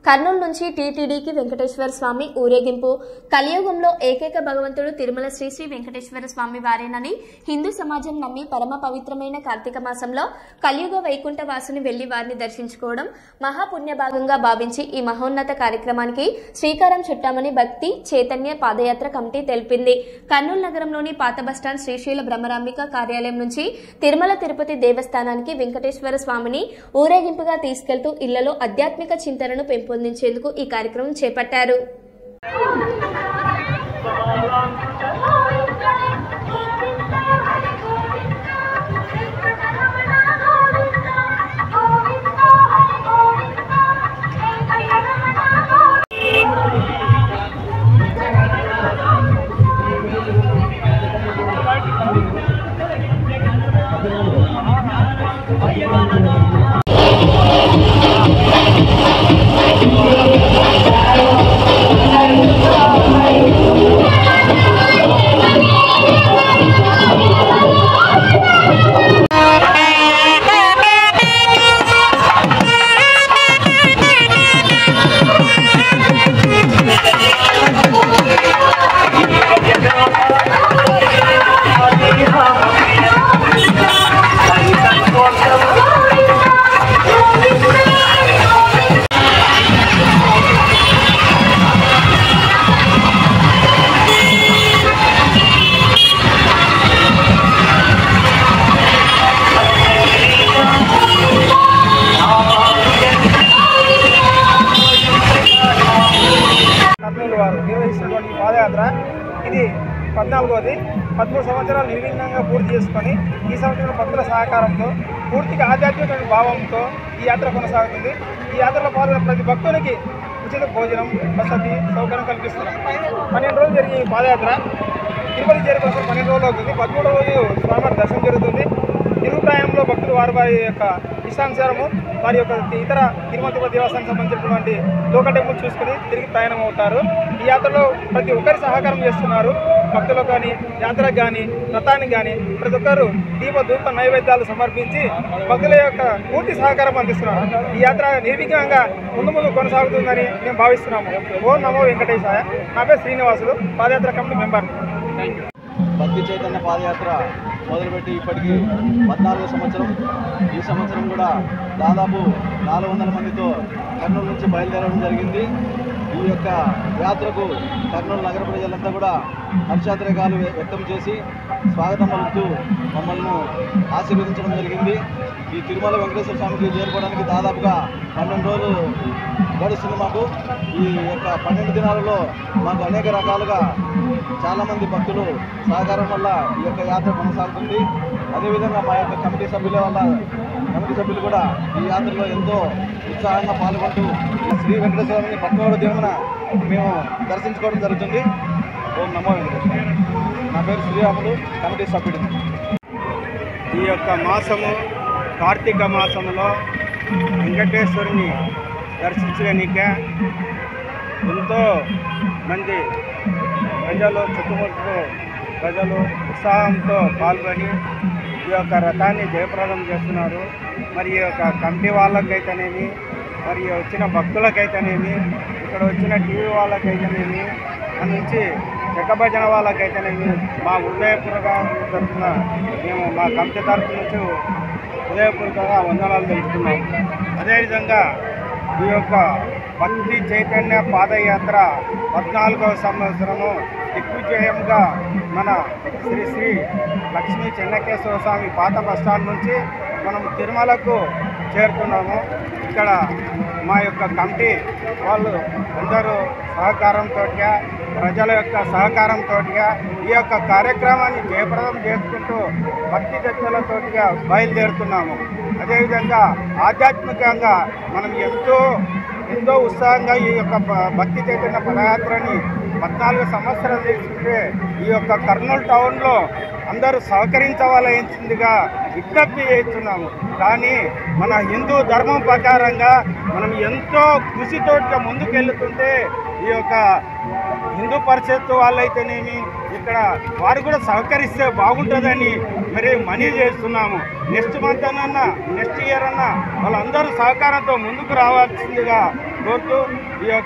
కర్నూలు నుంచి టీటీడీకి వెంకటేశ్వర స్వామి ఊరేగింపు. కలియుగంలో ఏకైక భగవంతుడు తిరుమల శ్రీ శ్రీ వెంకటేశ్వర స్వామి వారేనని హిందూ సమాజం నమ్మి పరమ పవిత్రమైన కార్తీక మాసంలో కలియుగ వైకుంఠ వాసుని వెళ్లి వారిని దర్శించుకోవడం మహాపుణ్యభాగంగా భావించి ఈ మహోన్నత కార్యక్రమానికి శ్రీకారం చుట్టామని భక్తి చైతన్య పాదయాత్ర కమిటీ తెలిపింది. కర్నూలు నగరంలోని పాత బస్టాండ్ శ్రీశైల బ్రహ్మరాంబిక కార్యాలయం నుంచి తిరుమల తిరుపతి దేవస్థానానికి వెంకటేశ్వర స్వామిని ఊరేగింపుగా తీసుకెళ్తూ ఇళ్లలో ఆధ్యాత్మిక చింతనను పెంపొందించేందుకు ఈ కార్యక్రమం చేపట్టారు. నిర్వహిస్తున్నటువంటి పాదయాత్ర ఇది 14వది. 13 సంవత్సరాలు నిర్విఘ్నంగా పూర్తి చేసుకొని ఈ సంవత్సరం భక్తుల సహకారంతో పూర్తిగా ఆధ్యాత్మిక భావంతో ఈ యాత్ర కొనసాగుతుంది. ఈ యాత్రలో పాల్గొన్న ప్రతి భక్తునికి ఉచిత భోజనం వసతి సౌకర్యం కల్పిస్తున్నాం. 12 రోజులు జరిగే ఈ పాదయాత్ర తిరుపతి చేరుకోసం 12 రోజులు అవుతుంది. 13వ రోజు స్వామివారి దర్శనం జరుగుతుంది. తిరుప్రాయంలో భక్తులు వారి యొక్క ఇష్టానుసారము వారి యొక్క ఇతర తిరుమల దేవస్థానానికి సంబంధించినటువంటి లోకల్ టెంపుల్ చూసుకుని తిరిగి ప్రయాణం అవుతారు. ఈ యాత్రలో ప్రతి ఒక్కరి సహకారం చేస్తున్నారు. భక్తులకు కానీ యాత్రకు కానీ రథానికి కానీ ప్రతి ఒక్కరు ధూప నైవేద్యాలు సమర్పించి భక్తుల యొక్క పూర్తి సహకారం అందిస్తున్నారు. ఈ యాత్ర నిర్విఘ్నంగా ముందు కొనసాగుతుందని మేము భావిస్తున్నాము. ఓం నమో వెంకటేశాయ. నా పేరు శ్రీనివాసులు, పాదయాత్ర కమిటీ మెంబర్. భక్తి చైతన్య పాదయాత్ర మొదలుపెట్టి ఇప్పటికీ 14వ సంవత్సరం. ఈ సంవత్సరం కూడా దాదాపు 400 మందితో కర్నూలు నుంచి బయలుదేరడం జరిగింది. ఈ యొక్క యాత్రకు కర్నూలు నగర ప్రజలంతా కూడా హర్షాతిరేకాలు వ్యక్తం చేసి స్వాగతం పలుకుతూ మమ్మల్ని ఆశీర్వదించడం జరిగింది. ఈ తిరుమల వెంకటేశ్వర స్వామికి చేరుకోవడానికి దాదాపుగా 12 రోజులు గడుస్తుంది మాకు. ఈ యొక్క 12 దినాలలో మాకు అనేక రకాలుగా చాలామంది భక్తులు సహకారం వల్ల ఈ యొక్క యాత్ర కొనసాగుతుంది. అదేవిధంగా మా యొక్క కమిటీ సభ్యులు కూడా ఈ యాత్రలో ఎంతో ఉత్సాహంగా పాల్గొంటూ శ్రీ వెంకటేశ్వరుని 13వ దినమున మేము దర్శించుకోవడం జరుగుతుంది. ఓం నమో వెంకటేశ్వర. నా పేరు శ్రీరాములు, కమిటీ సభ్యుడు. ఈ యొక్క మాసము కార్తీక మాసంలో వెంకటేశ్వరుని దర్శించడానికే ఎంతో మంది చుట్టుముట్టు ప్రజలు ఉత్సాహంతో పాల్గొని ఈ యొక్క రథాన్ని జయప్రదం చేస్తున్నారు. మరి ఈ యొక్క కమిటీ వాళ్ళకైతేనేమి, మరి వచ్చిన భక్తులకైతేనేమి, ఇక్కడ వచ్చిన టీవీ వాళ్ళకైతేనేమి, మన నుంచి చెక్కభజన వాళ్ళకైతేనేమి మా హృదయపూర్వక తరఫున మేము మా కమిటీ తరఫు నుంచి హృదయపూర్వకంగా వందనాలు తెలుపుతున్నాం. అదేవిధంగా ఈ యొక్క భక్తి చైతన్య పాదయాత్ర 14వ సంవత్సరము దిగ్విజయంగా మన శ్రీ శ్రీ లక్ష్మీ చెన్నకేశ్వర స్వామి పాత బస్టాండ్ నుంచి మనం తిరుమలకు చేరుతున్నాము. ఇక్కడ మా యొక్క కమిటీ వాళ్ళు అందరూ సహకారంతో ప్రజల యొక్క సహకారంతో ఈ యొక్క కార్యక్రమాన్ని జయప్రదం చేసుకుంటూ భక్తి చర్చలతోటిగా బయలుదేరుతున్నాము. అదేవిధంగా ఆధ్యాత్మికంగా మనం ఎంతో ఉత్సాహంగా ఈ యొక్క భక్తి చైతన్య పదయాత్రని 14 సంవత్సరాలు తీసుకుంటే ఈ యొక్క కర్నూలు టౌన్లో అందరూ సహకరించవలసిందిగా విజ్ఞప్తి చేస్తున్నాము. కానీ మన హిందూ ధర్మం ప్రకారంగా మనం ఎంతో కృషితోటిగా ముందుకెళ్తుంటే ఈ యొక్క హిందూ పరిషత్ వాళ్ళైతేనేమి ఇక్కడ వారు కూడా సహకరిస్తే బాగుంటుందని మరి మనీ చేస్తున్నాము. నెక్స్ట్ మంత్ అన్నా నెక్స్ట్ ఇయర్ అన్నా వాళ్ళందరూ సహకారంతో ముందుకు రావాల్సిందిగా కోరుతూ ఈ యొక్క